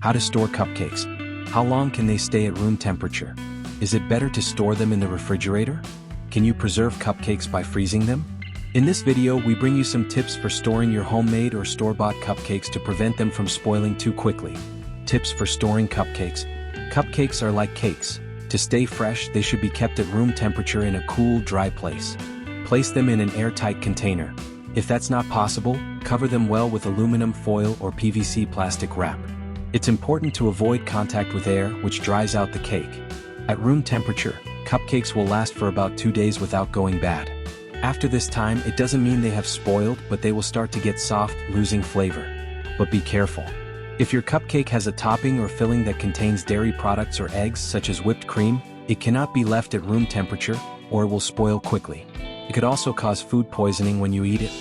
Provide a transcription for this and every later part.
How to store cupcakes. How long can they stay at room temperature? Is it better to store them in the refrigerator? Can you preserve cupcakes by freezing them? In this video, we bring you some tips for storing your homemade or store-bought cupcakes to prevent them from spoiling too quickly. Tips for storing cupcakes. Cupcakes are like cakes. To stay fresh, they should be kept at room temperature in a cool, dry place. Place them in an airtight container. If that's not possible, cover them well with aluminum foil or PVC plastic wrap. It's important to avoid contact with air, which dries out the cake. At room temperature, cupcakes will last for about 2 days without going bad. After this time, it doesn't mean they have spoiled, but they will start to get soft, losing flavor. But be careful. If your cupcake has a topping or filling that contains dairy products or eggs such as whipped cream, it cannot be left at room temperature, or it will spoil quickly. It could also cause food poisoning when you eat it.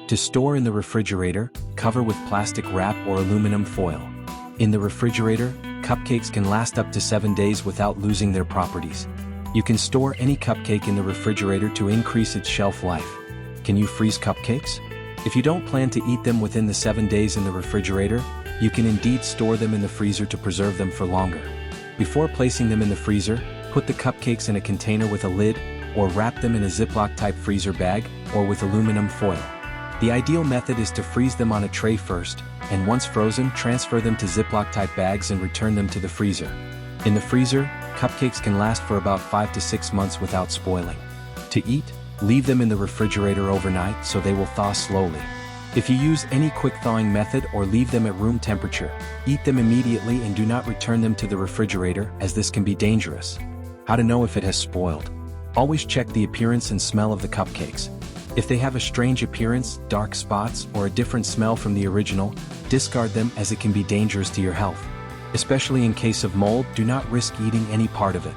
To store in the refrigerator, cover with plastic wrap or aluminum foil. In the refrigerator, cupcakes can last up to 7 days without losing their properties. You can store any cupcake in the refrigerator to increase its shelf life. Can you freeze cupcakes? If you don't plan to eat them within the 7 days in the refrigerator, you can indeed store them in the freezer to preserve them for longer. Before placing them in the freezer, put the cupcakes in a container with a lid, or wrap them in a Ziploc-type freezer bag, or with aluminum foil. The ideal method is to freeze them on a tray first, and once frozen, transfer them to Ziploc-type bags and return them to the freezer. In the freezer, cupcakes can last for about 5 to 6 months without spoiling. To eat, leave them in the refrigerator overnight so they will thaw slowly. If you use any quick thawing method or leave them at room temperature, eat them immediately and do not return them to the refrigerator, as this can be dangerous. How to know if it has spoiled. Always check the appearance and smell of the cupcakes. If they have a strange appearance, dark spots, or a different smell from the original, discard them, as it can be dangerous to your health. Especially in case of mold, do not risk eating any part of it.